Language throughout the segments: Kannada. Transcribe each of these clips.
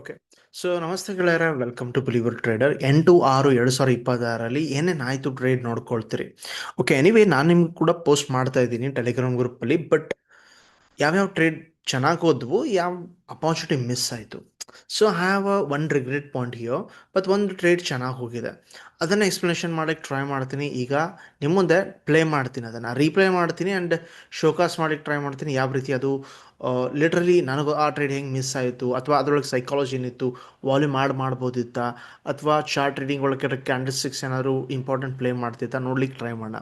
ಓಕೆ. ಸೊ ನಮಸ್ತೆ ಗೆಳೆಯರೆ, ವೆಲ್ಕಮ್ ಟು ಬಿಲೀವರ್ ಟ್ರೇಡರ್. 8/6/2026 ಏನೇನಾಯಿತು ಟ್ರೇಡ್ ನೋಡ್ಕೊಳ್ತೀರಿ. ಓಕೆ, ಎನಿವೇ ನಾನು ನಿಮ್ಗೆ ಕೂಡ ಪೋಸ್ಟ್ ಮಾಡ್ತಾ ಇದ್ದೀನಿ ಟೆಲಿಗ್ರಾಮ್ ಗ್ರೂಪಲ್ಲಿ. ಬಟ್ ಯಾವ್ಯಾವ ಟ್ರೇಡ್ ಚೆನ್ನಾಗಿ ಹೋದ್ವು, ಯಾವ ಅಪಾರ್ಚುನಿಟಿ ಮಿಸ್ ಆಯಿತು. So I have one regret point here. But ಒಂದು ಟ್ರೇಡ್ ಚೆನ್ನಾಗಿ ಹೋಗಿದೆ, ಅದನ್ನು ಎಕ್ಸ್ಪ್ಲನೇಷನ್ ಮಾಡೋಕ್ಕೆ ಟ್ರೈ ಮಾಡ್ತೀನಿ. ಈಗ ನಿಮ್ಮ ಮುಂದೆ ಪ್ಲೇ ಮಾಡ್ತೀನಿ, ಅದನ್ನು ರೀಪ್ಲೇ ಮಾಡ್ತೀನಿ ಆ್ಯಂಡ್ ಶೋಕಾಸ್ ಮಾಡೋಕ್ಕೆ ಟ್ರೈ ಮಾಡ್ತೀನಿ. ಯಾವ ರೀತಿ ಅದು ಲಿಟ್ರಲಿ ನನಗೂ ಆ ಟ್ರೇಡ್ ಹೆಂಗೆ ಮಿಸ್ ಆಯಿತು, ಅಥವಾ ಅದರೊಳಗೆ ಸೈಕಾಲಜಿ ಏನಿತ್ತು, ವಾಲ್ಯೂಮ್ ಮಾಡ್ಬೋದಿತ್ತಾ, ಅಥವಾ ಚಾರ್ಟ್ ರೀಡಿಂಗ್ ಒಳಗೆ ಕ್ಯಾಂಡಲ್ ಸ್ಟಿಕ್ಸ್ ಏನಾದ್ರು ಇಂಪಾರ್ಟೆಂಟ್ ಪ್ಲೇ ಮಾಡ್ತಿತ್ತಾ ನೋಡ್ಲಿಕ್ಕೆ ಟ್ರೈ ಮಾಡೋಣ.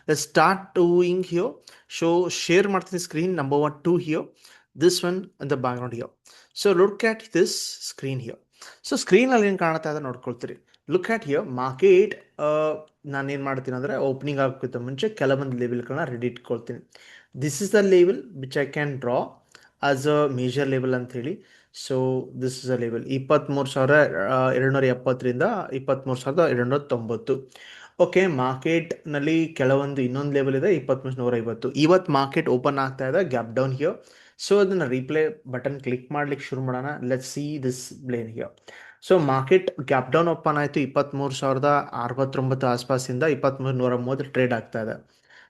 Let's start doing here. So share ಮಾಡ್ತೀನಿ screen number 1 2 here, this one in the background here. So look at this screen here. So ಸ್ಕ್ರೀನಲ್ಲಿ ಏನು ಕಾಣ್ತಾ ಇದೆ ನೋಡ್ಕೊಳ್ತೀರಿ. Look at here market. ನಾನೇನು ಮಾಡ್ತೀನಿ ಅಂದರೆ ಓಪನಿಂಗ್ ಆಗೋಕ್ಕಿಂತ ಮುಂಚೆ ಕೆಲವೊಂದು ಲೆವೆಲ್ಗಳನ್ನ ರೆಡಿ ಇಟ್ಕೊಳ್ತೀನಿ. This is the level which I can draw as a major level ಅಂಥೇಳಿ. So this is a level 23,270ರಿಂದ 23,290. ಓಕೆ, ಮಾರ್ಕೆಟ್ನಲ್ಲಿ ಕೆಲವೊಂದು ಇನ್ನೊಂದು ಲೆವೆಲ್ ಇದೆ 23,150. ಇವತ್ತು ಮಾರ್ಕೆಟ್ ಓಪನ್ ಆಗ್ತಾ ಇದೆ ಗ್ಯಾಪ್ ಡೌನ್ ಹಿಯರ್. ಸೊ ಅದನ್ನು ರೀಪ್ಲೇ ಬಟನ್ ಕ್ಲಿಕ್ ಮಾಡ್ಲಿಕ್ಕೆ ಶುರು ಮಾಡೋಣ. Let see this plane here. So market gap down open ಆಯಿತು 23,069 ಆಸ್ಪಾಸಿಂದ 23,130 ಟ್ರೇಡ್ ಆಗ್ತಾ ಇದೆ.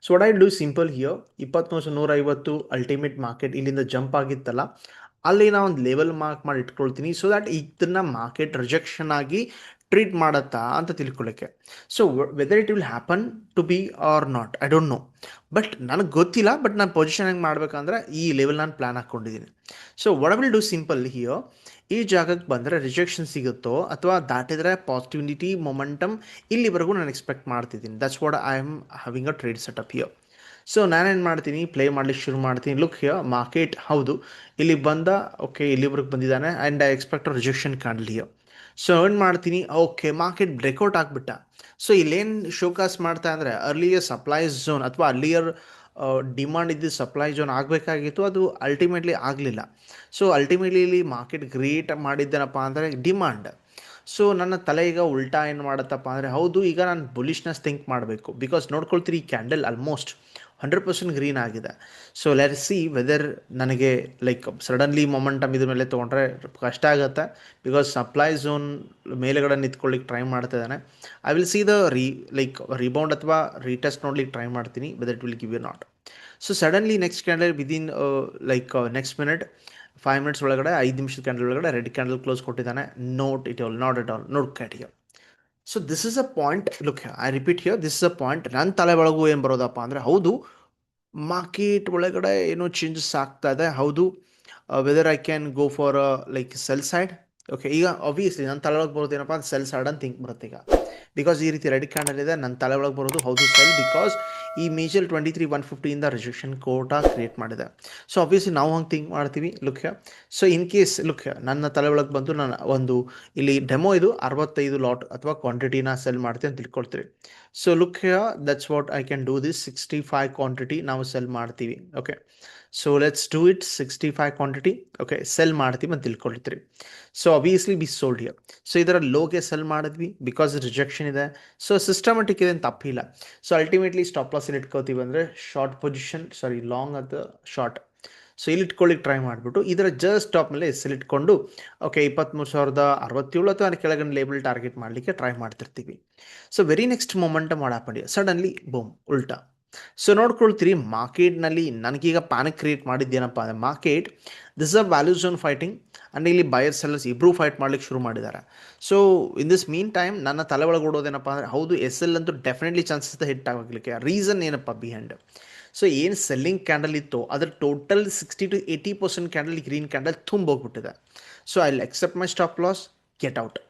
So what I do simple here, 23,150 ultimate market ಇಲ್ಲಿಂದ ಜಂಪ್ ಆಗಿತ್ತಲ್ಲ, ಅಲ್ಲಿ ನಾ ಒಂದು ಲೆವೆಲ್ ಮಾರ್ಕ್ ಮಾಡಿ ಇಟ್ಕೊಳ್ತೀನಿ. ಸೊ ದ್ಯಾಟ್ ಇದನ್ನ ಮಾರ್ಕೆಟ್ ರಿಜೆಕ್ಷನ್ ಆಗಿ ಟ್ರೀಟ್ ಮಾಡತ್ತಾ ಅಂತ ತಿಳ್ಕೊಳ್ಳೋಕ್ಕೆ. So whether it will happen to be or not I don't know. But ನನಗೆ ಗೊತ್ತಿಲ್ಲ. ಬಟ್ ನಾನು ಪೊಸಿಷನ್ ಹೆಂಗೆ ಮಾಡಬೇಕಂದ್ರೆ ಈ ಲೆವೆಲ್ ನಾನು ಪ್ಲ್ಯಾನ್ ಹಾಕ್ಕೊಂಡಿದ್ದೀನಿ. So what I will do simple here, ಈ ಜಾಗಕ್ಕೆ ಬಂದರೆ ರಿಜೆಕ್ಷನ್ ಸಿಗುತ್ತೋ ಅಥವಾ ದಾಟಿದರೆ ಪಾಸಿಟಿವಿಟಿ ಮೊಮೆಂಟಮ್ ಇಲ್ಲಿವರೆಗೂ ನಾನು ಎಕ್ಸ್ಪೆಕ್ಟ್ ಮಾಡ್ತಿದ್ದೀನಿ. That's what I am having a trade setup here. So ನಾನೇನು ಮಾಡ್ತೀನಿ, ಪ್ಲೇ ಮಾಡ್ಲಿಕ್ಕೆ ಶುರು ಮಾಡ್ತೀನಿ. ಲುಕ್ ಹಿಯರ್ ಮಾರ್ಕೆಟ್ ಹೌದು ಇಲ್ಲಿ ಬಂದ, ಓಕೆ ಇಲ್ಲಿವರೆಗೆ ಬಂದಿದ್ದಾನೆ and I expect rejection candle here. So ಏನು ಮಾಡ್ತೀನಿ, ಓಕೆ ಮಾರ್ಕೆಟ್ ಬ್ರೇಕ್ಔಟ್ ಆಗಿಬಿಟ್ಟ. ಸೊ ಇಲ್ಲೇನು ಶೋಕಾಸ್ ಮಾಡ್ತಾ ಅಂದರೆ ಅರ್ಲಿಯರ್ ಸಪ್ಲೈ ಝೋನ್ ಅಥವಾ ಅರ್ಲಿಯರ್ ಡಿಮಾಂಡ್ ಇದ್ದಿದ್ದು ಸಪ್ಲೈ ಝೋನ್ ಆಗಬೇಕಾಗಿತ್ತು, ಅದು ಅಲ್ಟಿಮೇಟ್ಲಿ ಆಗಲಿಲ್ಲ. ಸೊ ಅಲ್ಟಿಮೇಟ್ಲಿ ಇಲ್ಲಿ ಮಾರ್ಕೆಟ್ ಕ್ರಿಯೇಟ್ ಮಾಡಿದ್ದೇನಪ್ಪ ಅಂದರೆ ಡಿಮಾಂಡ್. ಸೊ ನನ್ನ ತಲೆ ಈಗ ಉಲ್ಟಾ ಏನು ಮಾಡುತ್ತಪ್ಪ ಅಂದರೆ, ಹೌದು ಈಗ ನಾನು ಬುಲಿಷ್ನೆಸ್ ಥಿಂಕ್ ಮಾಡಬೇಕು. ಬಿಕಾಸ್ ನೋಡ್ಕೊಳ್ತೀರಿ ಈ ಕ್ಯಾಂಡಲ್ ಆಲ್ಮೋಸ್ಟ್ 100% ಗ್ರೀನ್ ಆಗಿದೆ. ಸೊ ಲೆಟ್ ಸಿ ವೆದರ್ ನನಗೆ ಲೈಕ್ ಸಡನ್ಲಿ ಮೊಮೆಂಟಮ್ ಇದ್ರ ಮೇಲೆ ತೊಗೊಂಡ್ರೆ ಕಷ್ಟ ಆಗುತ್ತೆ. ಬಿಕಾಸ್ ಸಪ್ಲೈ ಝೋನ್ ಮೇಲೆಗಡೆ ನಿಂತ್ಕೊಳ್ಳಿಕ್ಕೆ ಟ್ರೈ ಮಾಡ್ತಿದ್ದಾನೆ. I will see the rebound ಅಥವಾ ರೀಟೆಸ್ಟ್ ನೋಡ್ಲಿಕ್ಕೆ ಟ್ರೈ ಮಾಡ್ತೀನಿ, whether it will give you not. So suddenly next candle within next minute 5 minutes ಒಳಗಡೆ 5 ನಿಮಿಷದ ಕ್ಯಾಂಡಲ್ ಒಳಗಡೆ ರೆಡ್ ಕ್ಯಾಂಡಲ್ ಕ್ಲೋಸ್ ಕೊಟ್ಟಿದ್ದಾನೆ. Not at all note cat here. So this is a point. Look I repeat here, this is a point. ನನ್ನ ತಲೆ ಒಳಗೂ ಏನು ಬರೋದಪ್ಪ ಅಂದರೆ, ಹೌದು ಮಾರ್ಕೆಟ್ ಒಳಗಡೆ ಏನೋ ಚೇಂಜಸ್ ಆಗ್ತಾ ಇದೆ. ಹೌದು whether I can go for cell side. Okay, ಈಗ ಆಬ್ವಿಯಸ್ಲಿ ನನ್ನ ತಲೆ ಒಳಗೆ ಬರೋದು ಏನಪ್ಪ, ಸೆಲ್ ಸೈಡ್ ಅಂತ ಥಿಂಕ್ ಬರುತ್ತೆ ಈಗ. ಬಿಕಾಸ್ ಈ ರೀತಿ ರೆಡ್ ಕ್ಯಾಂಡಲ್ ಇದೆ, ನನ್ನ ತಲೆ ಒಳಗೆ ಬರೋದು ಹೌದು ಸೆಲ್. ಬಿಕಾಸ್ ಈ ಮೇಜರ್ 23,150 ರಿಜೆಕ್ಷನ್ ಕೋಟಾ ಕ್ರಿಯೇಟ್ ಮಾಡಿದೆ. ಸೊ ಆಬ್ವಿಯಸ್ಲಿ ನಾವು ಹಂಗೆ ಥಿಂಕ್ ಮಾಡ್ತೀವಿ. Look so in case look ನನ್ನ ತಲೆ ಒಳಗೆ ಬಂದು ನಾನು ಒಂದು ಇಲ್ಲಿ ಡೆಮೋ ಇದು 65 ಲಾಟ್ ಅಥವಾ ಕ್ವಾಂಟಿಟಿನ ಸೆಲ್ ಮಾಡ್ತೀನಿ ಅಂತ ತಿಳ್ಕೊಳ್ತೀರಿ. So look that's what I can do this. 65 quantity ನಾವು ಸೆಲ್ ಮಾಡ್ತೀವಿ. Okay, so let's do it. 65 quantity okay sell ಮಾಡ್ತೀವಿ ಅಂತ ತಿಳ್ಕೊಳ್ತೀರಿ. So obviously be sold here. So ಇದರ ಲೋಗೆ ಸೆಲ್ ಮಾಡಿದ್ವಿ ಬಿಕಾಸ್ ರಿಜೆಕ್ಷನ್ ಇದೆ. ಸೊ ಸಿಸ್ಟಮೆಟಿಕ್ ಇದೆ ಅಂತ ತಪ್ಪಿಲ್ಲ. ಸೊ ಅಲ್ಟಿಮೇಟ್ಲಿ ಸ್ಟಾಪ್ ಲಾಸ್ ಇಲ್ಲಿ ಇಟ್ಕೋತೀವಿ ಅಂದರೆ ಶಾರ್ಟ್ ಪೊಸಿಷನ್ ಲಾಂಗ್ ಅಥವಾ ಶಾರ್ಟ್. ಸೊ ಇಲ್ಲಿ ಇಟ್ಕೊಳ್ಳಿಕ್ಕೆ ಟ್ರೈ ಮಾಡಿಬಿಟ್ಟು ಇದರ ಜಸ್ಟ್ ಟಾಪ್ ಮೇಲೆ ಎಸ್ ಇಟ್ಕೊಂಡು ಓಕೆ 23,067 ಅಥವಾ ಕೆಳಗಡೆ ಲೇಬಲ್ ಟಾರ್ಗೆಟ್ ಮಾಡಲಿಕ್ಕೆ ಟ್ರೈ ಮಾಡ್ತಿರ್ತೀವಿ. ಸೊ ವೆರಿ ನೆಕ್ಸ್ಟ್ ಮೊಮೆಂಟಮ್ ಮಾಡಿ ಸಡನ್ಲಿ ಬೂಮ್ ಉಲ್ಟಾ. ಸೊ ನೋಡ್ಕೊಳ್ತೀರಿ ಮಾರ್ಕೆಟ್ನಲ್ಲಿ ನನಗೀಗ ಪ್ಯಾನಿಕ್ ಕ್ರಿಯೇಟ್ ಮಾಡಿದ್ದೇನಪ್ಪ ಅಂದರೆ, market this a value zone fighting and ಇಲ್ಲಿ ಬಯರ್ ಸೆಲ್ಲರ್ಸ್ ಇಬ್ಬರು ಫೈಟ್ ಮಾಡ್ಲಿಕ್ಕೆ ಶುರು ಮಾಡಿದ್ದಾರೆ. So in this mean time ನನ್ನ ತಲೆ ಒಳಗೆ ಓಡೋದೇನಪ್ಪ ಅಂದರೆ, ಹೌದು ಎಸ್ ಎಲ್ ಅಂತೂ ಡೆಫಿನೆಟ್ಲಿ ಚಾನ್ಸಸ್ ಹಿಟ್ ಆಗಲಿಕ್ಕೆ. ರೀಸನ್ ಏನಪ್ಪ ಬಿಹೈಂಡ್. ಸೊ ಏನು ಸೆಲ್ಲಿಂಗ್ ಕ್ಯಾಂಡಲ್ ಇತ್ತು ಅದರ total 60 to 80% candle green candle ತುಂಬೋಗ್ಬಿಟ್ಟಿದೆ. So I will accept my stop loss, get out.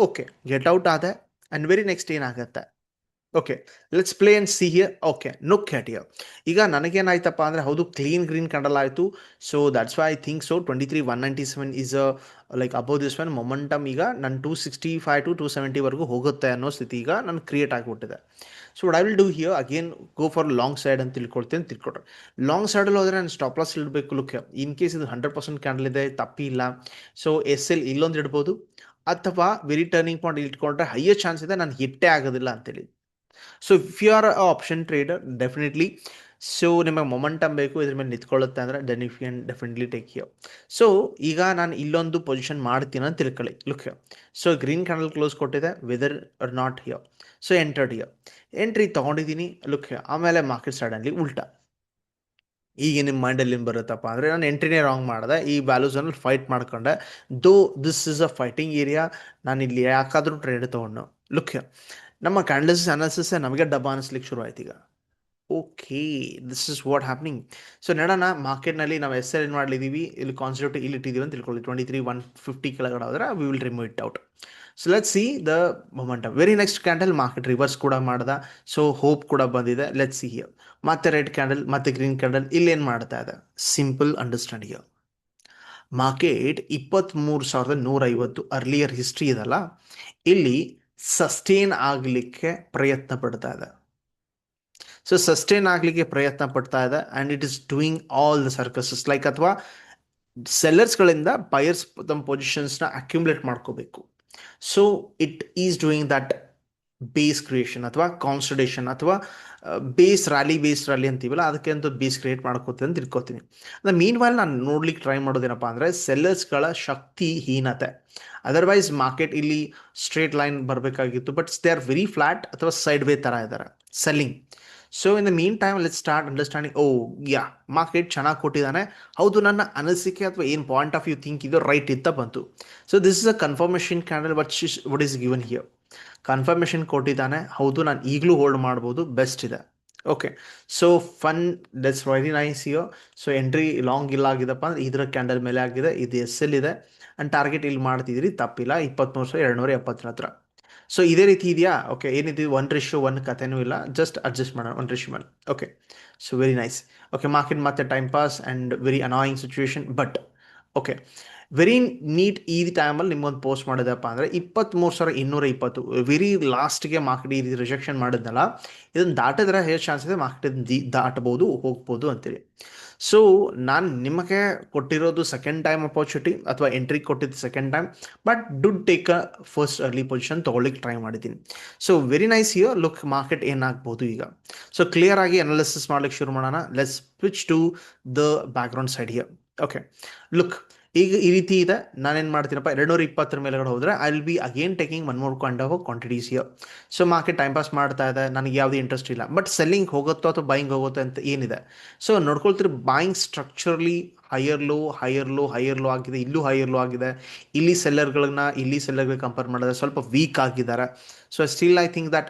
Okay get out ಆದೆ ಆ್ಯಂಡ್ ವೆರಿ ನೆಕ್ಸ್ಟ್ ಏನಾಗುತ್ತೆ, okay let's play and see here. Okay look at here. ಈಗ ನನಗೇನಾಯ್ತಪ್ಪ ಅಂದರೆ, ಹೌದು ಕ್ಲೀನ್ ಗ್ರೀನ್ ಕ್ಯಾಂಡಲ್ ಆಯಿತು. So that's why I think so 23,197 is above this one momentum. ಈಗ ನನ್ನ 265 to 270ವರೆಗೂ ಹೋಗುತ್ತೆ ಅನ್ನೋ ಸ್ಥಿತಿ ಈಗ ನನಗೆ ಕ್ರಿಯೇಟ್ ಆಗಿಬಿಟ್ಟಿದೆ. So what I will do here again go for long side ಅಂತ ತಿಳ್ಕೊಟ್ರೆ ಲಾಂಗ್ ಸೈಡಲ್ಲಿ ಹೋದರೆ ನಾನು ಸ್ಟಾಪ್ ಲಾಸ್ ಇಡಬೇಕು. ಲುಕ್ ಇನ್ ಕೇಸ್ ಇದು 100% ಕ್ಯಾಂಡಲ್ ಇದೆ ತಪ್ಪಿಲ್ಲ. ಸೊ ಎಸ್ ಎಲ್ ಇಲ್ಲೊಂದು ಇಡ್ಬೋದು, ಅಥವಾ ವೆರಿ ಟರ್ನಿಂಗ್ ಪಾಯಿಂಟ್ ಇಟ್ಕೊಂಡ್ರೆ ಹೈಯರ್ ಚಾನ್ಸ್ ಇದೆ ನಾನು ಹಿಟ್ಟೇ ಆಗೋದಿಲ್ಲ ಅಂತೇಳಿ. So if you are a option trader, definitely so ನಿಮಗೆ ಮೊಮೆಂಟಮ್ ಬೇಕು, ಇದ್ರ ಮೇಲೆ ನಿಂತ್ಕೊಳ್ಳುತ್ತೆ ಅಂದರೆ then if can definitely take here. So ಈಗ ನಾನು ಇಲ್ಲೊಂದು ಪೊಸಿಷನ್ ಮಾಡ್ತೀನಿ ಅಂತ ತಿಳ್ಕೊಳ್ಳಿ. Look here. So green candle close ಕೊಟ್ಟಿದೆ, whether or not here. So entered here, entry ತೊಗೊಂಡಿದ್ದೀನಿ. Look here. ಆಮೇಲೆ ಮಾರ್ಕೆಟ್ ಸಡನ್ಲಿ ಉಲ್ಟಾ. ಈಗ ನಿಮ್ಮ ಮೈಂಡಲ್ಲಿ ಏನು ಬರುತ್ತಪ್ಪ ಅಂದರೆ ನಾನು ಎಂಟ್ರಿನೇ ರಾಂಗ್ ಮಾಡಿದೆ, ಈ ವ್ಯಾಲ್ಯೂಸಲ್ಲಿ ಫೈಟ್ ಮಾಡ್ಕೊಂಡೆ, ದೋ this is a fighting area, ನಾನು ಇಲ್ಲಿ ಯಾಕಾದರೂ ಟ್ರೇಡ್ ತೊಗೊಂಡು. Look here. ನಮ್ಮ ಕ್ಯಾಂಡಲ್ಸ್ ಅನಾಲಿಸಿಸ್ ನಮಗೆ ಡಬ್ಬ ಅನ್ನಿಸ್ಲಿಕ್ಕೆ ಶುರು ಆಯ್ತು ಈಗ. Okay, this is what happening. So ನೋಡೋಣ, ಮಾರ್ಕೆಟ್ನಲ್ಲಿ ನಾವು ಎಸ್ ಎಲ್ ಮಾಡಲಿದ್ದೀವಿ, ಇಲ್ಲಿ ಕಾನ್ಸೆಪ್ಟ್ ಇಲ್ಲಿ ಇಟ್ಟಿದ್ದೀವಿ ಅಂತ ತಿಳ್ಕೊಳ್ಳಿ. 23,150 ಕೆಳಗಡೆ ಹೋದ್ರೆ we will remove it out. So let see the momentum. Very next candle market reverse ಕೂಡ ಮಾಡ್ದ, ಸೊ ಹೋಪ್ ಕೂಡ ಬಂದಿದೆ. Let see here. ಮತ್ತೆ ರೆಡ್ ಕ್ಯಾಂಡಲ್, ಮತ್ತೆ ಗ್ರೀನ್ ಕ್ಯಾಂಡಲ್, ಇಲ್ಲೇನು ಮಾಡ್ತಾ ಇದೆ? Simple understand here. Market 23,150 earlier history ಇದಲ್ಲ, ಇಲ್ಲಿ ಸಸ್ಟೇನ್ ಆಗಲಿಕ್ಕೆ ಪ್ರಯತ್ನ ಪಡ್ತಾ ಇದೆ. ಸೊ ಸಸ್ಟೇನ್ ಆಗಲಿಕ್ಕೆ ಪ್ರಯತ್ನ ಪಡ್ತಾ ಇದೆ and it is doing all the circuses like, ಅಥವಾ ಸೆಲ್ಲರ್ಸ್ಗಳಿಂದ ಬಯರ್ಸ್ ತಮ್ಮ ಪೊಸಿಷನ್ಸ್ನ ಅಕ್ಯುಮುಲೇಟ್ ಮಾಡ್ಕೋಬೇಕು. So it is doing that base creation ಅಥವಾ ಕಾನ್ಸಲ್ಟೇಷನ್ ಅಥವಾ ಬೇಸ್ ರ್ಯಾಲಿ ಅಂತೀವಲ್ಲ, ಅದಕ್ಕೆ ಅಂತ ಬೇಸ್ ಕ್ರಿಯೇಟ್ ಮಾಡ್ಕೋತೀನಿ ಅಂತ ತಿಳ್ಕೊತೀನಿ. ಅದು ಮೀನ್ ವೈಲ್ ನಾನು ನೋಡ್ಲಿಕ್ಕೆ ಟ್ರೈ ಮಾಡೋದೇನಪ್ಪ ಅಂದರೆ ಸೆಲ್ಲರ್ಸ್ಗಳ ಶಕ್ತಿ ಹೀನತೆ. ಅದರ್ವೈಸ್ ಮಾರ್ಕೆಟ್ ಇಲ್ಲಿ ಸ್ಟ್ರೇಟ್ ಲೈನ್ ಬರಬೇಕಾಗಿತ್ತು, but they are very flat ಅಥವಾ ಸೈಡ್ ವೇ ಥರ ಇದ್ದಾರೆ selling. So in the mean time let start understanding. Oh yeah, market ಚೆನ್ನಾಗಿ ಕೊಟ್ಟಿದ್ದಾನೆ, ಹೌದು, ನನ್ನ ಅನಿಸಿಕೆ ಅಥವಾ ಏನು ಪಾಯಿಂಟ್ ಆಫ್ ವ್ಯೂ ಥಿಂಕ್ ಇದು ರೈಟ್ ಇತ್ತ ಬಂತು. So this is a confirmation candle what is given here. Confirmation ಕೊಟ್ಟಿದ್ದಾನೆ, ಹೌದು ನಾನು ಈಗಲೂ ಹೋಲ್ಡ್ ಮಾಡ್ಬೋದು, ಬೆಸ್ಟ್ ಇದೆ. Okay, so fun, that's very nice here. So entry long ಇಲ್ಲ ಆಗಿದೆಪ್ಪ ಅಂದರೆ ಇದರ ಕ್ಯಾಂಡಲ್ ಮೇಲೆ ಆಗಿದೆ, ಇದು ಎಸ್ ಎಲ್ ಇದೆ ಆ್ಯಂಡ್ ಟಾರ್ಗೆಟ್ ಇಲ್ಲಿ ಮಾಡ್ತಿದ್ದೀರಿ, ತಪ್ಪಿಲ್ಲ, 23,270 ಹತ್ರ. ಸೊ ಇದೇ ರೀತಿ ಇದೆಯಾ? ಓಕೆ, ಏನಿದೆ 1:1 ಕಥೆನೂ ಇಲ್ಲ, ಜಸ್ಟ್ ಅಡ್ಜಸ್ಟ್ ಮಾಡೋಣ 1:1. Okay, so very nice. Okay, market ಮತ್ತೆ time pass and very annoying situation, but okay, very neat. ಈ ಟೈಮಲ್ಲಿ ನಿಮ್ಗೊಂದು ಪೋಸ್ಟ್ ಮಾಡಿದೆಪ್ಪ ಅಂದರೆ 23,220, ವೆರಿ ಲಾಸ್ಟ್ಗೆ ಮಾರ್ಕೆಟ್ ಈ ರೀತಿ ರಿಜೆಕ್ಷನ್ ಮಾಡಿದ್ನಲ್ಲ, ಇದನ್ನು ದಾಟಿದ್ರೆ ಹೇಗೆ ಚಾನ್ಸ್ ಇದೆ ಮಾರ್ಕೆಟ್ ದಾಟಬಹುದು, ಹೋಗ್ಬೋದು ಅಂತೇಳಿ. ಸೊ ನಾನು ನಿಮಗೆ ಕೊಟ್ಟಿರೋದು ಸೆಕೆಂಡ್ ಟೈಮ್ ಅಪಾರ್ಚುನಿಟಿ ಅಥವಾ ಎಂಟ್ರಿ ಕೊಟ್ಟಿದ್ದು second time, but did take a first early position ತೊಗೊಳ್ಳಿಕ್ಕೆ ಟ್ರೈ ಮಾಡಿದ್ದೀನಿ. So very nice here. Look, market ಏನಾಗ್ಬೋದು ಈಗ. ಸೊ ಕ್ಲಿಯರ್ ಆಗಿ ಅನಾಲಿಸಿಸ್ ಮಾಡ್ಲಿಕ್ಕೆ ಶುರು ಮಾಡೋಣ. Let's switch to the background side here. Okay, look, ಈಗ ಈ ರೀತಿ ಇದೆ. ನಾನೇನು ಮಾಡ್ತೀನಪ್ಪ, 220 ಮೇಲೆಗಡೆ ಹೋದರೆ I will be again taking one more kind of quantities here. So market time pass ಮಾಡ್ತಾ ಇದೆ, ನನಗೆ ಯಾವುದೇ ಇಂಟ್ರೆಸ್ಟ್ ಇಲ್ಲ, ಬಟ್ ಸೆಲ್ಲಿಂಗ್ ಹೋಗುತ್ತೋ ಅಥವಾ ಬೈಯಿಂಗ್ ಹೋಗುತ್ತೋ ಅಂತ ಏನಿದೆ. So ನೋಡ್ಕೊಳ್ತೀರಿ, buying structurally higher low ಆಗಿದೆ, ಇಲ್ಲೂ ಹೈಯರ್ ಲೋ ಆಗಿದೆ. ಇಲ್ಲಿ ಸೆಲ್ಲರ್ಗಳಿಗೆ ಕಂಪೇರ್ ಮಾಡಿದ್ರೆ ಸ್ವಲ್ಪ ವೀಕ್ ಆಗಿದ್ದಾರೆ. So still I think that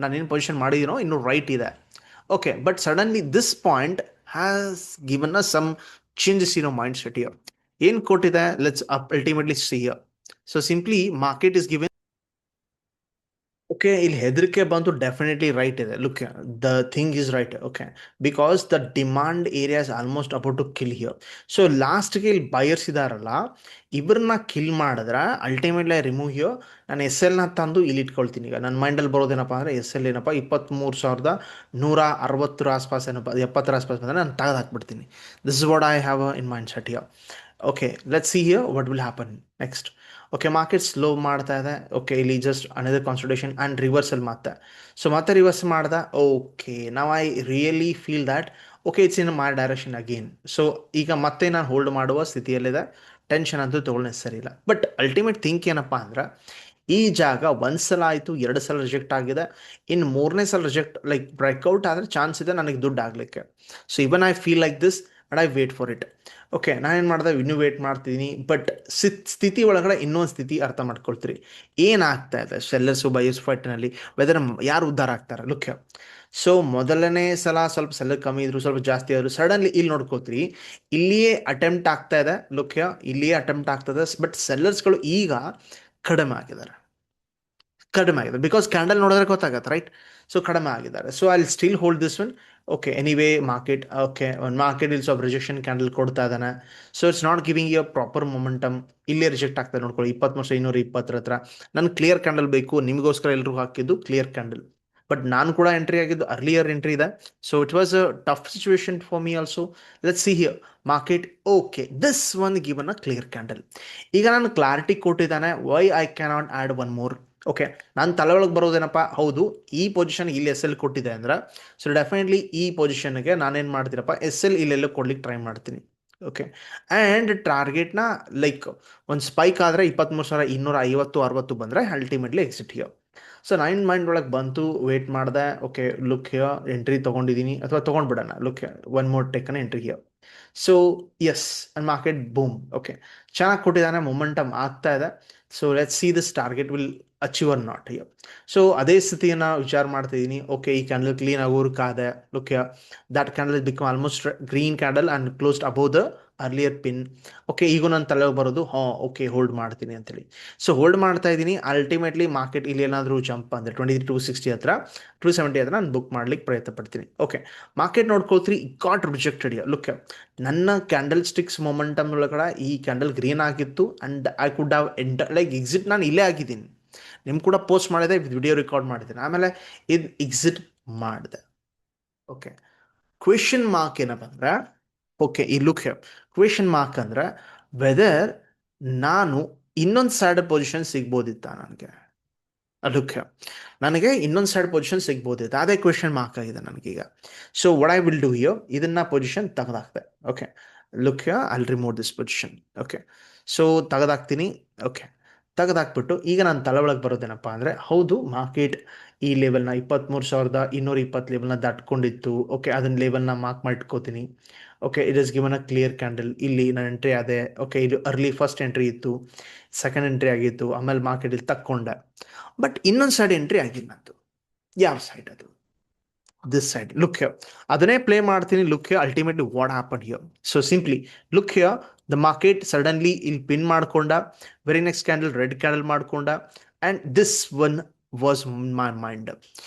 ನಾನೇನು ಪೊಸಿಷನ್ ಮಾಡಿದ್ದೀನೋ ಇನ್ನೂ ರೈಟ್ ಇದೆ. Okay, but suddenly this point has given a some changes in mind set here. ಏನು ಕೊಟ್ಟಿದೆ? Let's ultimately see here. So simply market is given. Okay, ಇಲ್ಲಿ ಹೆದರಿಕೆ ಬಂತು, ಡೆಫಿನೆಟ್ಲಿ ರೈಟ್ ಇದೆ. Look, the thing is right. Okay, because the demand area is almost about to kill here. So ಲಾಸ್ಟ್ಗೆ ಇಲ್ಲಿ ಬಯರ್ಸ್ ಇದಾರಲ್ಲ, ಇವ್ರನ್ನ ಕಿಲ್ ಮಾಡಿದ್ರೆ ಅಲ್ಟಿಮೇಟ್ಲಿ ರಿಮೂವ್ ಹಿಯರ್. ನಾನು ಎಸ್ ಎಲ್ನ ತಂದು ಇಲ್ಲಿ ಇಟ್ಕೊಳ್ತೀನಿ. ಈಗ ನನ್ನ ಮೈಂಡಲ್ಲಿ ಬರೋದೇನಪ್ಪ ಅಂದರೆ ಎಸ್ ಎಲ್ ಏನಪ್ಪ 23,160 ಆಸ್ಪಾಸ್, ಏನಪ್ಪ 70 ಆಸ್ಪಾಸ್ ಬಂದರೆ ನಾನು ತೆಗೆದು ಹಾಕ್ಬಿಡ್ತೀನಿ. This is what I have in mind set here. Okay, let's see here what will happen next. Okay, market slow ಮಾಡ್ತಾ ಇದೆ. ಓಕೆ, ಇಲ್ಲಿ just another consolidation and reversal ಮತ್ತೆ ರಿವರ್ಸ್ ಮಾಡ್ದೆ. ಓಕೆ, ನಾವು I really feel that okay it's in my direction again. So ಈಗ ಮತ್ತೆ ನಾನು ಹೋಲ್ಡ್ ಮಾಡುವ ಸ್ಥಿತಿಯಲ್ಲಿದೆ, ಟೆನ್ಷನ್ ಅಂತೂ ತೊಗೊಳ್ಳೋ ಸರಿ ಇಲ್ಲ. ಬಟ್ ಅಲ್ಟಿಮೇಟ್ ಥಿಂಕ್ ಏನಪ್ಪ ಅಂದ್ರೆ, ಈ ಜಾಗ ಒಂದು ಸಲ ಆಯಿತು, 2 ಸಲ ರಿಜೆಕ್ಟ್ ಆಗಿದೆ, ಇನ್ನು 3ನೇ ಸಲ ರಿಜೆಕ್ಟ್ ಲೈಕ್ ಬ್ರೇಕ್ಔಟ್ ಆದರೆ ಚಾನ್ಸ್ ಇದೆ ನನಗೆ ದುಡ್ಡು ಆಗಲಿಕ್ಕೆ. So even I feel like this and I wait for it. Okay, ನಾನೇನು ಮಾಡಿದೆ, ಇನ್ನೂ ವೇಟ್ ಮಾಡ್ತಿದ್ದೀನಿ. ಬಟ್ ಸ್ಥಿತಿ ಒಳಗಡೆ ಇನ್ನೊಂದು ಸ್ಥಿತಿ ಅರ್ಥ ಮಾಡ್ಕೊಳ್ತೀರಿ, ಏನಾಗ್ತಾ ಇದೆ ಸೆಲ್ಲರ್ಸು ಬಯರ್ಸ್ ಫೈಟ್ನಲ್ಲಿ, ವೆದರ್ ಯಾರು ಉದ್ಧಾರ ಆಗ್ತಾರೆ. ಲುಕ್, ಸೊ ಮೊದಲನೇ ಸಲ ಸ್ವಲ್ಪ ಸೆಲ್ಲರ್ ಕಮ್ಮಿ ಇದ್ರು, ಸ್ವಲ್ಪ ಜಾಸ್ತಿ ಆದರು, ಸಡನ್ಲಿ ಇಲ್ಲಿ ನೋಡ್ಕೋತೀರಿ, ಇಲ್ಲಿಯೇ ಅಟೆಂಪ್ಟ್ ಆಗ್ತಾ ಇದೆ. ಲುಕ್, ಇಲ್ಲಿಯೇ ಅಟೆಂಪ್ಟ್ ಆಗ್ತದೆ, ಬಟ್ ಸೆಲ್ಲರ್ಸ್ಗಳು ಈಗ ಕಡಿಮೆ ಆಗಿದ್ದಾರೆ. ಬಿಕಾಸ್ ಕ್ಯಾಂಡಲ್ ನೋಡಿದ್ರೆ ಗೊತ್ತಾಗತ್ತೆ, ರೈಟ್? ಸೊ ಕಡಿಮೆ ಆಗಿದ್ದಾರೆ. So I still hold this one. Okay, anyway market ಒಂದು ಮಾರ್ಕೆಟ್ ಇಲ್ಲಿ ಸ್ವಲ್ಪ ರಿಜೆಕ್ಷನ್ ಕ್ಯಾಂಡಲ್ ಕೊಡ್ತಾ ಇದ್ದಾನೆ. So it's not giving you proper momentum. ಇಲ್ಲೇ ರಿಜೆಕ್ಟ್ ಆಗ್ತದೆ ನೋಡ್ಕೊಳ್ಳಿ, 23,220 ಹತ್ರ. ನನ್ಗೆ ಕ್ಲಿಯರ್ ಕ್ಯಾಂಡಲ್ ಬೇಕು, ನಿಮಗೋಸ್ಕರ ಎಲ್ರಿಗೂ ಹಾಕಿದ್ದು ಕ್ಲಿಯರ್ ಕ್ಯಾಂಡಲ್. ಬಟ್ ನಾನು ಕೂಡ ಎಂಟ್ರಿ ಆಗಿದ್ದು ಅರ್ಲಿಯರ್ ಎಂಟ್ರಿ ಇದೆ. So it was a tough situation for me also. Let's see here market. Okay, this one given a clear candle. ಈಗ ನಾನು ಕ್ಲಾರಿಟಿ ಕೊಟ್ಟಿದ್ದಾನೆ, why I cannot add one more okay, ನಾನು ತಲೆ ಒಳಗೆ ಬರೋದೇನಪ್ಪ, ಹೌದು ಈ ಪೊಸಿಷನ್ ಇಲ್ಲಿ ಎಸ್ ಎಲ್ ಕೊಟ್ಟಿದೆ ಅಂದ್ರೆ, ಸೊ ಡೆಫಿನೆಟ್ಲಿ ಈ ಪೊಸಿಷನ್ಗೆ ನಾನೇನು ಮಾಡ್ತೀನಪ್ಪ, ಎಸ್ ಎಲ್ ಇಲ್ಲೆಲ್ಲ ಕೊಡ್ಲಿಕ್ಕೆ ಟ್ರೈ ಮಾಡ್ತೀನಿ. ಓಕೆ, ಆ್ಯಂಡ್ ಟಾರ್ಗೆಟ್ನ ಲೈಕ್ ಒಂದು ಸ್ಪೈಕ್ ಆದರೆ 23,250-60 ಬಂದರೆ ultimately exit here. So nine mind ಒಳಗೆ ಬಂತು, ವೇಟ್ ಮಾಡಿದೆ. ಓಕೆ, ಲುಕ್ ಹಿಯರ್, ಎಂಟ್ರಿ ತೊಗೊಂಡಿದ್ದೀನಿ ಅಥವಾ ತೊಗೊಂಡ್ಬಿಡೋಣ, look here, one more taken entry here. So yes, and market boom. Okay, ಚೆನ್ನಾಗಿ ಕೊಟ್ಟಿದ್ದಾನೆ, ಮೊಮೆಂಟಮ್ ಆಗ್ತಾ ಇದೆ. So let's see this target will achieve or not here. So ಅದೇ ಸ್ಥಿತಿಯನ್ನು ವಿಚಾರ ಮಾಡ್ತಿದ್ದೀನಿ. ಓಕೆ, ಈ ಕ್ಯಾಂಡಲ್ ಕ್ಲೀನ್ ಆಗೋರ್ಕಾದೆ. Look here, that candle is become almost green candle and closed above the earlier pin. Okay, ಈಗ ನನ್ನ ತಲೆ ಬರೋದು ಓಕೆ ಹೋಲ್ಡ್ ಮಾಡ್ತೀನಿ ಅಂತೇಳಿ. ಸೊ ಹೋಲ್ಡ್ ಮಾಡ್ತಾ ಇದ್ದೀನಿ. ಅಲ್ಟಿಮೇಟ್ಲಿ ಮಾರ್ಕೆಟ್ ಇಲ್ಲಿ ಏನಾದರೂ ಜಂಪ್ ಅಂದರೆ 23,260 ಹತ್ರ, 270 ಹತ್ರ ನಾನು ಬುಕ್ ಮಾಡ್ಲಿಕ್ಕೆ ಪ್ರಯತ್ನ ಪಡ್ತೀನಿ. ಓಕೆ, ಮಾರ್ಕೆಟ್ ನೋಡ್ಕೊಳ್ತೀರಿ, ಗಾಟ್ ರಿಜೆಕ್ಟೆಡ್. ಲುಕ್, ನನ್ನ ಕ್ಯಾಂಡಲ್ ಸ್ಟಿಕ್ಸ್ ಮೊಮೆಂಟಮ್ ಒಳಗಡೆ ಈ ಕ್ಯಾಂಡಲ್ ಗ್ರೀನ್ ಆಗಿತ್ತು and I could have like exit ನಾನು ಇಲ್ಲೇ ಆಗಿದ್ದೀನಿ. ನಿಮ್ ಕೂಡ ಪೋಸ್ಟ್ ಮಾಡಿದೆ, ವಿಡಿಯೋ ರೆಕಾರ್ಡ್ ಮಾಡಿದ್ದೀನಿ. ಆಮೇಲೆ ಇದು ಎಕ್ಸಿಟ್ ಮಾಡಿದೆ. ಓಕೆ, ಕ್ವೆಶನ್ ಮಾರ್ಕ್ ಏನಪ್ಪ ಅಂದ್ರೆ, ಓಕೆ ಈ ಲುಕ್ ಕ್ವೆಶನ್ ಮಾರ್ಕ್ ಅಂದ್ರೆ ವೆದರ್ ನಾನು ಇನ್ನೊಂದು ಸೈಡ್ ಪೊಸಿಷನ್ ಸಿಗ್ಬೋದಿತ್ತ ನನಗೆ. ಲುಕ್, ನನಗೆ ಇನ್ನೊಂದು ಸೈಡ್ ಪೊಸಿಷನ್ ಸಿಗ್ಬೋದಿತ್ತು, ಅದೇ ಕ್ವೆಶನ್ ಮಾರ್ಕ್ ಆಗಿದೆ ನನಗೀಗ. So what I will do here, ಇದನ್ನ ಪೊಸಿಷನ್ ತೆಗೆದಾಕ್ದೆ. Okay, look I'll remove this position. Okay, so ತೆಗೆದಾಕ್ತೀನಿ. ಓಕೆ, ತೆಗೆದಾಕ್ಬಿಟ್ಟು ಈಗ ನಾನು ತಲೆ ಒಳಗೆ ಬರೋದೇನಪ್ಪ ಅಂದರೆ, ಹೌದು ಮಾರ್ಕೆಟ್ ಈ ಲೆವೆಲ್ನ 23,220 ಲೆವೆಲ್ನ ದಾಟ್ಕೊಂಡಿತ್ತು. ಓಕೆ, ಅದನ್ನ ಲೆವೆಲ್ನ ಮಾರ್ಕ್ ಮಾಡಿಟ್ಕೋತೀನಿ. Okay, it is given a clear candle. ಇಲ್ಲಿ ನಾನು ಎಂಟ್ರಿ ಆದೆ. ಓಕೆ, ಇದು ಅರ್ಲಿ ಫಸ್ಟ್ ಎಂಟ್ರಿ ಇತ್ತು, ಸೆಕೆಂಡ್ ಎಂಟ್ರಿ ಆಗಿತ್ತು, ಆಮೇಲೆ ಮಾರ್ಕೆಟ್ ಇಲ್ಲಿ ತಕ್ಕೊಂಡೆ. ಬಟ್ ಇನ್ನೊಂದು ಸೈಡ್ ಎಂಟ್ರಿ ಆಗಿಲ್ಲ ನಂದು. ಯಾವ ಸೈಡ್ ಅದು? This side. ಲುಕ್ ಹಿಯರ್, ಅದನ್ನೇ ಪ್ಲೇ ಮಾಡ್ತೀನಿ. Look here, ultimately what happen here. So simply look here, the market suddenly ಇಲ್ಲಿ ಪಿನ್ ಮಾಡ್ಕೊಂಡ, very next candle red candle ಮಾಡ್ಕೊಂಡ, and this one was my mind.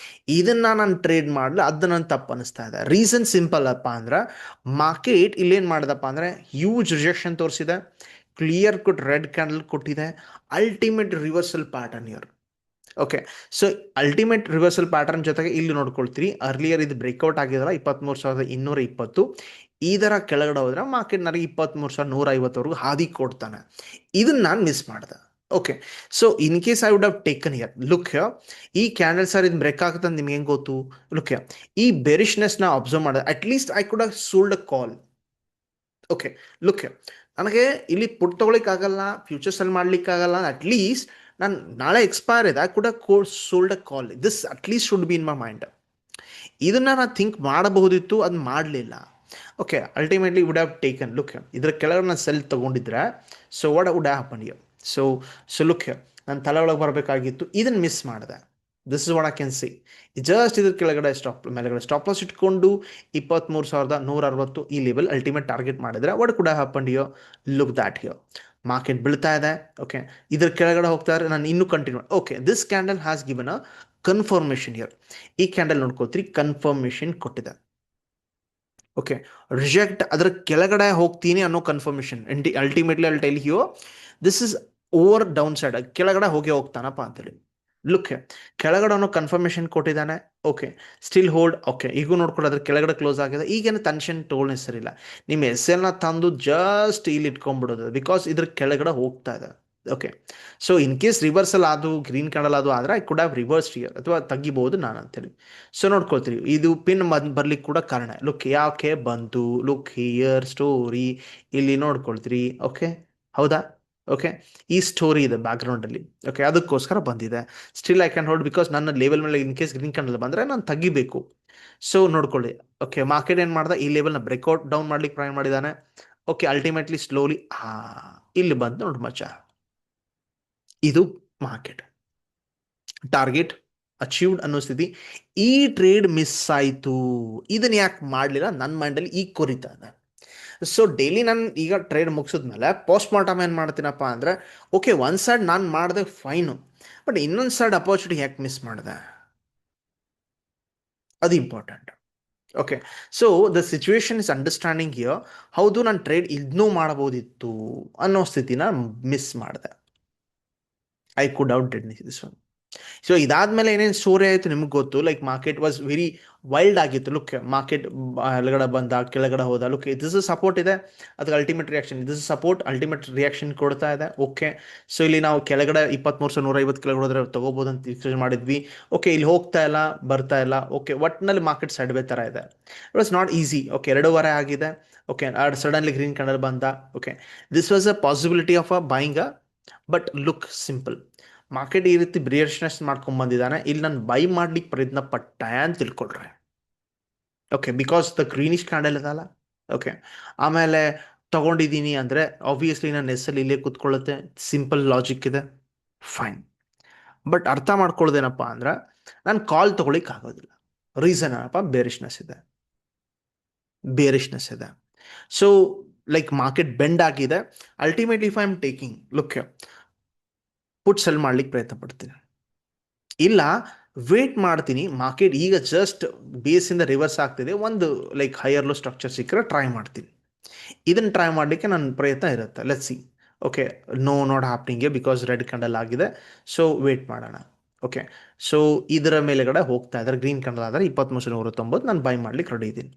ಇದನ್ನ ನಾನು ಟ್ರೇಡ್ ಮಾಡಲಿ, ಅದು ನನ್ನ ತಪ್ಪು ಅನಿಸ್ತಾ ಇದೆ. ರೀಸನ್ ಸಿಂಪಲ್ ಅಪ್ಪ ಅಂದ್ರೆ, ಮಾರ್ಕೆಟ್ ಇಲ್ಲೇನು ಮಾಡಿದಪ್ಪ ಅಂದರೆ ಹ್ಯೂಜ್ ರಿಜೆಕ್ಷನ್ ತೋರಿಸಿದೆ, ಕ್ಲಿಯರ್ ಕಟ್ ರೆಡ್ ಕ್ಯಾಂಡಲ್ ಕೊಟ್ಟಿದೆ, ultimate reversal pattern year. Okay, so ultimate reversal pattern ಜೊತೆಗೆ ಇಲ್ಲಿ ನೋಡ್ಕೊಳ್ತೀರಿ, ಅರ್ಲಿಯರ್ ಇದು ಬ್ರೇಕ್ಔಟ್ ಆಗಿದಲ್ಲ 23,220, ಇದರ ಕೆಳಗಡೆ ಹೋದ್ರೆ ಮಾರ್ಕೆಟ್ ನನಗೆ 23,150ವರೆಗೂ ಹಾದಿ ಕೊಡ್ತಾನೆ. ಇದನ್ನ ನಾನು ಮಿಸ್ ಮಾಡಿದೆ. Okay, so in case I would have taken here. Look here, ಈ ಕ್ಯಾಂಡಲ್ ಸರ್ ಇದು ಬ್ರೇಕ್ ಆಗುತ್ತೆ ಅಂತ ನಿಮ್ಗೆ ಹೆಂಗೆ ಗೊತ್ತು? ಲುಕ್ ಹಿಯರ್, ಈ ಬೆರಿಶ್ನೆಸ್ನ ಅಬ್ಸರ್ವ್ ಮಾಡಿದೆ. At least I could have sold a call. Okay, look here, ನನಗೆ ಇಲ್ಲಿ ಪುಟ್ ತೊಗೊಳಿಕ್ಕಾಗಲ್ಲ, ಫ್ಯೂಚರ್ ಸೆಲ್ ಮಾಡ್ಲಿಕ್ಕಾಗಲ್ಲ. ಅಟ್ ಲೀಸ್ಟ್ ನಾನು ನಾಳೆ ಎಕ್ಸ್ಪೈರ್ ಇದೆ, I could have sold a call. This at least should be in my mind. ಇದನ್ನ ನಾನು ಥಿಂಕ್ ಮಾಡಬಹುದಿತ್ತು, ಅದು ಮಾಡಲಿಲ್ಲ. Okay, ultimately would have taken. Look, ಇದರ ಕೆಳಗಡೆ ನಾನು ಸೆಲ್ ತೊಗೊಂಡಿದ್ರೆ, so what would happen here? So look, ನಾನು ತಲೆ ಒಳಗೆ ಬರಬೇಕಾಗಿತ್ತು, ಇದನ್ನು ಮಿಸ್ ಮಾಡಿದೆ. This is what I can see. Just ಇದ್ರ ಕೆಳಗಡೆ ಮೇಲೆಗಡೆ ಸ್ಟಾಪ್ ಲಾಸ್ ಇಟ್ಕೊಂಡು 23,160 ಈ ಲೆವೆಲ್ ಅಲ್ಟಿಮೇಟ್ ಟಾರ್ಗೆಟ್ ಮಾಡಿದ್ರೆ what could happen here? Look that here, market ಬೀಳ್ತಾ ಇದೆ. ಓಕೆ, ಇದ್ರ ಕೆಳಗಡೆ ಹೋಗ್ತಾ ಇದ್ರೆ ನಾನು ಇನ್ನೂ continue. Okay, this candle has given a confirmation here. ಈ ಕ್ಯಾಂಡಲ್ ನೋಡ್ಕೋತೀರಿ, ಕನ್ಫರ್ಮೇಷನ್ ಕೊಟ್ಟಿದೆ. ಓಕೆ, ರಿಜೆಕ್ಟ್, ಅದರ ಕೆಳಗಡೆ ಹೋಗ್ತೀನಿ ಅನ್ನೋ ಕನ್ಫರ್ಮೇಷನ್. ಅಲ್ಟಿಮೇಟ್ಲಿ ಅಲ್ಲಿ tell you this is over downside, ಕೆಳಗಡೆ ಹೋಗ್ತಾನಪ್ಪ ಅಂತೇಳಿ. ಲುಕ್, ಕೆಳಗಡೆ ಅನ್ನೋ ಕನ್ಫರ್ಮೇಷನ್ ಕೊಟ್ಟಿದ್ದಾನೆ. Okay, still hold. ಓಕೆ, ಈಗೂ ನೋಡ್ಕೊಂಡು ಅದ್ರ ಕೆಳಗಡೆ ಕ್ಲೋಸ್ ಆಗಿದೆ. ಈಗೇನು ಟೆನ್ಷನ್ ತಗೊಳ್ಳೋ ಹೆಸರಿಲ್ಲ. ನಿಮ್ಮ ಎಸ್ ಎಲ್ನ ತಂದು ಜಸ್ಟ್ ಇಲ್ಲಿ ಇಟ್ಕೊಂಡ್ಬಿಡೋದು, ಬಿಕಾಸ್ ಇದ್ರ ಕೆಳಗಡೆ ಹೋಗ್ತಾ ಇದೆ. Okay, so in case reversal ಅದು ಗ್ರೀನ್ ಕ್ಯಾಂಡಲ್ ಅದು ಆದರೆ I could have reverse here, ಅಥವಾ ತೆಗಿಬಹುದು ನಾನು ಅಂತೇಳಿ. ಸೊ ನೋಡ್ಕೊಳ್ತೀವಿ, ಇದು ಪಿನ್ ಬರ್ಲಿಕ್ಕೆ ಕೂಡ ಕಾರಣ. ಲುಕ್, ಯಾಕೆ ಬಂತು? ಲುಕ್ ಹಿಯರ್ ಸ್ಟೋರಿ, ಇಲ್ಲಿ ನೋಡ್ಕೊಳ್ತೀರಿ. ಓಕೆ, ಹೌದಾ? ಓಕೆ, ಈ ಸ್ಟೋರಿ ಇದೆ ಬ್ಯಾಕ್ಗ್ರೌಂಡಲ್ಲಿ. ಓಕೆ, ಅದಕ್ಕೋಸ್ಕರ ಬಂದಿದೆ. Still I can hold, because ನನ್ನ ಲೆವೆಲ್ ಮೇಲೆ ಇನ್ ಕೇಸ್ ಗ್ರೀನ್ ಕ್ಯಾಂಡಲ್ ಬಂದರೆ ನಾನು ತೆಗಿಬೇಕು. ಸೊ ನೋಡ್ಕೊಳ್ಳಿ. ಓಕೆ, ಮಾರ್ಕೆಟ್ ಏನು ಮಾಡ್ದೆ, ಈ ಲೆವೆಲ್ನ ಬ್ರೇಕ್ಔಟ್ ಡೌನ್ ಮಾಡ್ಲಿಕ್ಕೆ ಟ್ರೈ ಮಾಡಿದ್ದಾನೆ. ಓಕೆ, ಅಲ್ಟಿಮೇಟ್ಲಿ ಸ್ಲೋಲಿ ಇಲ್ಲಿ ಬಂದು ನೋಡಿ ಮಚ್ಚ, ಇದು ಮಾರ್ಕೆಟ್ ಟಾರ್ಗೆಟ್ ಅಚೀವ್ಡ್ ಅನ್ನೋ ಸ್ಥಿತಿ. ಈ ಟ್ರೇಡ್ ಮಿಸ್ ಆಯಿತು, ಇದನ್ನ ಯಾಕೆ ಮಾಡಲಿಲ್ಲ ನನ್ನ ಮೈಂಡಲ್ಲಿ ಈಗ ಕೊರಿತಾ ಇದೆ. ಸೊ ಡೈಲಿ ನಾನು ಈಗ ಟ್ರೇಡ್ ಮುಗಿಸಿದ್ಮೇಲೆ ಪೋಸ್ಟ್ ಮಾರ್ಟಮ್ ಏನು ಮಾಡ್ತೀನಪ್ಪ ಅಂದರೆ, ಓಕೆ ಒಂದು ಸೈಡ್ ನಾನು ಮಾಡಿದೆ ಫೈನು, ಬಟ್ ಇನ್ನೊಂದು ಸೈಡ್ ಅಪರ್ಚುನಿಟಿ ಯಾಕೆ ಮಿಸ್ ಮಾಡಿದೆ, ಅದು important. Okay, so the situation is understanding here. ಹೌದು, ನಾನು ಟ್ರೇಡ್ ಇದನ್ನೂ ಮಾಡಬಹುದಿತ್ತು ಅನ್ನೋ ಸ್ಥಿತಿನ ಮಿಸ್ ಮಾಡಿದೆ. I could out did this one. So ಇದಾದ್ಮೇಲೆ ಏನೇನು ಸ್ಟೋರಿ ಆಯಿತು ನಿಮ್ಗೆ ಗೊತ್ತು. Like market was very wild ಆಗಿತ್ತು. ಲುಕ್ ಮಾರ್ಕೆಟ್ ಕೆಳಗಡೆ ಬಂದ, ಕೆಳಗಡೆ ಹೋದ. ಲುಕ್ ದಿಸ್ ಸಪೋರ್ಟ್ ಇದೆ, ಅದಕ್ಕೆ ultimate reaction. This support, ultimate reaction ಕೊಡ್ತಾ ಇದೆ. ಓಕೆ, ಸೊ ಇಲ್ಲಿ ನಾವು ಕೆಳಗಡೆ 23,150 ಕೆಳಗಡೆ ಹೋದ್ರೆ ತಗೋಬಹುದು ಅಂತ ಎಕ್ಸ್ಪೆಕ್ಟ್ ಮಾಡಿದ್ವಿ. ಓಕೆ, ಇಲ್ಲಿ ಹೋಗ್ತಾ ಇಲ್ಲ, ಬರ್ತಾ ಇಲ್ಲ. ಓಕೆ, ಒಟ್ಟಿನಲ್ಲಿ ಮಾರ್ಕೆಟ್ ಸೈಡ್ವೇ ಥರ ಇದೆ. It was not easy. Okay, 2 ವಾರ ಆಗಿದೆ. ಓಕೆ, ಸಡನ್ಲಿ ಗ್ರೀನ್ ಕಲರ್ ಬಂದ. Okay, this was a possibility of a buying a, but look simple. Market ಈ ರೀತಿ ಬ್ರಿಯರ್ಸ್ನೆಸ್ ಮಾಡ್ಕೊಂಡ್ ಬಂದಿದ್ದಾನೆ, ಇಲ್ಲಿ ನಾನು ಬೈ ಮಾಡ್ಲಿಕ್ಕೆ ಪ್ರಯತ್ನ ಪಟ್ಟ ಅಂತ ತಿಳ್ಕೊಳ್ರೆ. Okay, because the greenish candle ಇದಲ್ಲ. ಓಕೆ, ಆಮೇಲೆ ತಗೊಂಡಿದ್ದೀನಿ ಅಂದರೆ ಆಬ್ವಿಯಸ್ಲಿ ನನ್ನ ಹೆಸರಲ್ಲಿ ಇಲ್ಲೇ ಕೂತ್ಕೊಳ್ಳುತ್ತೆ. ಸಿಂಪಲ್ ಲಾಜಿಕ್ ಇದೆ, ಫೈನ್. ಬಟ್ ಅರ್ಥ ಮಾಡ್ಕೊಳ್ಳೋದೇನಪ್ಪ ಅಂದ್ರೆ ನಾನು ಕಾಲ್ ತಗೊಳಿಕ್ ಆಗೋದಿಲ್ಲ. ರೀಸನ್ ಏನಪ್ಪ, ಬೇರಿಶ್ನೆಸ್ ಇದೆ, ಬೇರಿಶ್ನೆಸ್ ಇದೆ. ಸೊ ಲೈಕ್ ಮಾರ್ಕೆಟ್ ಬೆಂಡ್ ಆಗಿದೆ. Ultimately if I am taking, look put cell ಮಾಡ್ಲಿಕ್ಕೆ ಪ್ರಯತ್ನ ಪಡ್ತೀನಿ, ಇಲ್ಲ ವೇಟ್ ಮಾಡ್ತೀನಿ. ಮಾರ್ಕೆಟ್ ಈಗ ಜಸ್ಟ್ ಬೇಸಿಂದ ರಿವರ್ಸ್ ಆಗ್ತಿದೆ, ಒಂದು ಲೈಕ್ ಹೈಯರ್ ಲೋ ಸ್ಟ್ರಕ್ಚರ್ ಸಿಕ್ಕರೆ ಟ್ರೈ ಮಾಡ್ತೀನಿ. ಇದನ್ನು ಟ್ರೈ ಮಾಡಲಿಕ್ಕೆ ನನ್ನ ಪ್ರಯತ್ನ ಇರುತ್ತೆ. Let see. Okay, no not happening because red candle ಆಗಿದೆ, ಸೊ ವೇಟ್ ಮಾಡೋಣ. ಓಕೆ, ಸೊ ಇದರ ಮೇಲೆಗಡೆ ಹೋಗ್ತಾ ಇದ್ದಾರೆ. ಗ್ರೀನ್ ಕ್ಯಾಂಡಲ್ ಆದರೆ 23,190 ನಾನು ಬೈ ಮಾಡ್ಲಿಕ್ಕೆ ರೆಡಿ ಇದ್ದೀನಿ.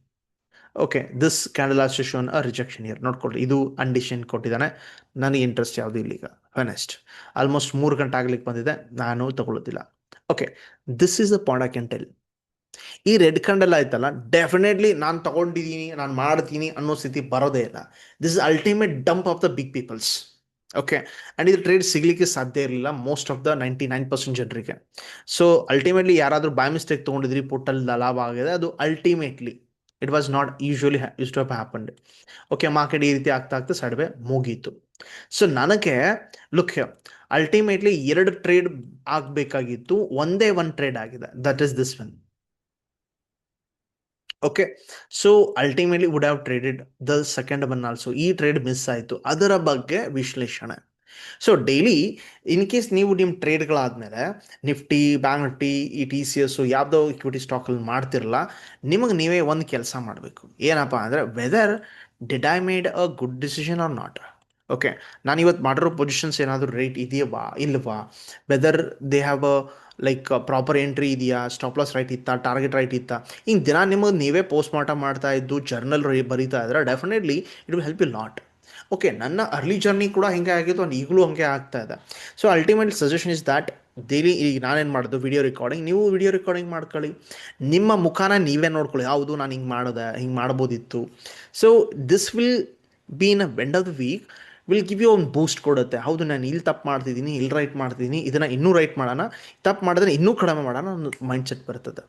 Okay, this candle as shown a rejection year. ನೋಡ್ಕೊಳ್ಳಿ, ಇದು ಅಂಡಿಷನ್ ಕೊಟ್ಟಿದ್ದಾನೆ. ನನಗೆ ಇಂಟ್ರೆಸ್ಟ್ ಯಾವುದು ಇಲ್ಲಿಗ ಫೆನೆಸ್ಟ್. ಆಲ್ಮೋಸ್ಟ್ 3 ಗಂಟೆ ಆಗ್ಲಿಕ್ಕೆ ಬಂದಿದೆ, ನಾನು ತಗೊಳ್ಳೋದಿಲ್ಲ. Okay, this is the point I can tell. ಈ ರೆಡ್ ಕ್ಯಾಂಡಲ್ ಆಯ್ತಲ್ಲ, ಡೆಫಿನೆಟ್ಲಿ ನಾನು ತಗೊಂಡಿದ್ದೀನಿ, ನಾನು ಮಾಡ್ತೀನಿ ಅನ್ನೋ ಸ್ಥಿತಿ ಬರೋದೇ ಇಲ್ಲ. This is ultimate dump of the big peoples. Okay, and ಇದು ಟ್ರೇಡ್ ಸಿಗ್ಲಿಕ್ಕೆ ಸಾಧ್ಯ ಇರಲಿಲ್ಲ ಮೋಸ್ಟ್ ಆಫ್ ದ 99% ಜನರಿಗೆ. ಸೊ ಅಲ್ಟಿಮೇಟ್ಲಿ ಯಾರಾದರೂ ಬೈ ಮಿಸ್ಟೇಕ್ ತೊಗೊಂಡಿದ್ರಿ, ಪುಟ್ಟಲ್ಲಿ ಲಾಭ ಆಗಿದೆ, ಅದು ultimately it was not usually use to happened. Okay, market ಈ ರೀತಿ ಆಗ್ತಾ ಆಗ್ತಾ ಸೈಡ್ವೇ ಮುಗೀತು. ಸೊ ನನಗೆ ಲುಕ್ ಅಲ್ಟಿಮೇಟ್ಲಿ 2 ಟ್ರೇಡ್ ಆಗಬೇಕಾಗಿತ್ತು, ಒಂದೇ ಒಂದು ಟ್ರೇಡ್ ಆಗಿದೆ, that is this one. Okay, so ultimately would have traded the second one also. ಈ ಟ್ರೇಡ್ ಮಿಸ್ ಆಯಿತು, ಅದರ ಬಗ್ಗೆ ವಿಶ್ಲೇಷಣೆ. ಸೊ ಡೈಲಿ ಇನ್ ಕೇಸ್ ನೀವು ನಿಮ್ಮ ಟ್ರೇಡ್ಗಳಾದಮೇಲೆ ನಿಫ್ಟಿ, ಬ್ಯಾಂಕ್ ನಿಫ್ಟಿ, ಈ TCS ಯಾವುದೋ ಇಕ್ವಿಟಿ ಸ್ಟಾಕಲ್ಲಿ ಮಾಡ್ತಿರಲ್ಲ, ನಿಮಗೆ ನೀವೇ ಒಂದು ಕೆಲಸ ಮಾಡಬೇಕು. ಏನಪ್ಪ ಅಂದರೆ whether did I made a good decision or not. Okay, ನಾನು ಇವತ್ತು ಮಾಡಿರೋ ಪೊಸಿಷನ್ಸ್ ಏನಾದರೂ ರೈಟ್ ಇದೆಯವಾ ಇಲ್ವಾ, whether they have a like proper entry ಇದೆಯಾ, ಸ್ಟಾಪ್ ಲಾಸ್ ರೈಟ್ ಇತ್ತಾ, ಟಾರ್ಗೆಟ್ ರೈಟ್ ಇತ್ತಾ. ಹಿಂಗೆ ದಿನ ನಿಮಗೆ ನೀವೇ ಪೋಸ್ಟ್ ಮಾರ್ಟಮ್ ಮಾಡ್ತಾ ಇದ್ದು ಜರ್ನಲ್ ಬರೀತಾ ಇದ್ರೆ definitely it will help you lot. Okay, ನನ್ನ ಅರ್ಲಿ ಜರ್ನಿ ಕೂಡ ಹಿಂಗೆ ಆಗಿತ್ತು, ಆ್ಯಂಡ್ ಈಗಲೂ ಹಂಗೆ ಆಗ್ತಾ ಇದೆ. So ultimate suggestion is that daily ಈಗ ನಾನೇನು ಮಾಡೋದು, ವಿಡಿಯೋ ರೆಕಾರ್ಡಿಂಗ್, ನೀವು ವಿಡಿಯೋ ರೆಕಾರ್ಡಿಂಗ್ ಮಾಡ್ಕೊಳ್ಳಿ, ನಿಮ್ಮ ಮುಖಾನ ನೀವೇ ನೋಡ್ಕೊಳ್ಳಿ, ಹೌದು ನಾನು ಹಿಂಗೆ ಮಾಡಿದೆ, ಹಿಂಗೆ ಮಾಡ್ಬೋದಿತ್ತು. So this will be in a end of the week will give you ಒಂದು ಬೂಸ್ಟ್ ಕೊಡುತ್ತೆ. ಹೌದು ನಾನು ಇಲ್ಲಿ ತಪ್ಪು ಮಾಡ್ತಿದ್ದೀನಿ, ಇಲ್ಲಿ ರೈಟ್ ಮಾಡ್ತಿದ್ದೀನಿ, ಇದನ್ನು ಇನ್ನೂ ರೈಟ್ ಮಾಡೋಣ, ತಪ್ಪು ಮಾಡಿದ್ರೆ ಇನ್ನೂ ಕಡಿಮೆ ಮಾಡೋಣ ಅನ್ನೋ ಮೈಂಡ್ ಸೆಟ್ ಬರ್ತದೆ.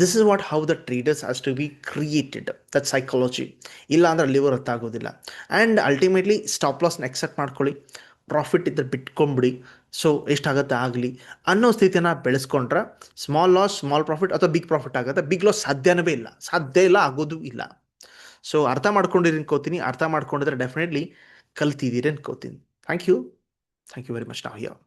This is what how the traders has to be created, that psychology. ಇಲ್ಲ ಅಂದರೆ ಲಿವರ್ ಗೊತ್ತಾಗೋದಿಲ್ಲ. ಆ್ಯಂಡ್ ಅಲ್ಟಿಮೇಟ್ಲಿ ಸ್ಟಾಪ್ ಲಾಸ್ನ ಎಕ್ಸೆಪ್ಟ್ ಮಾಡ್ಕೊಳ್ಳಿ, ಪ್ರಾಫಿಟ್ ಇದ್ದರೆ ಬಿಟ್ಕೊಂಬಿಡಿ. ಸೊ ಎಷ್ಟಾಗುತ್ತೆ ಆಗಲಿ ಅನ್ನೋ ಸ್ಥಿತಿನ ಬೆಳೆಸ್ಕೊಂಡ್ರೆ ಸ್ಮಾಲ್ ಲಾಸ್ ಸ್ಮಾಲ್ ಪ್ರಾಫಿಟ್ ಅಥವಾ ಬಿಗ್ ಪ್ರಾಫಿಟ್ ಆಗುತ್ತೆ. ಬಿಗ್ ಲಾಸ್ ಸಾಧ್ಯನೇ ಇಲ್ಲ, ಸಾಧ್ಯ ಇಲ್ಲ, ಆಗೋದು ಇಲ್ಲ. ಸೊ ಅರ್ಥ ಮಾಡ್ಕೊಂಡಿರಿ ಅನ್ಕೋತೀನಿ. ಅರ್ಥ ಮಾಡ್ಕೊಂಡಿದ್ರೆ ಡೆಫಿನೆಟ್ಲಿ ಕಲ್ತಿದ್ದೀರಿ ಅನ್ಕೋತೀನಿ. Thank you very much. ನಾವು ಹಿಯರ್.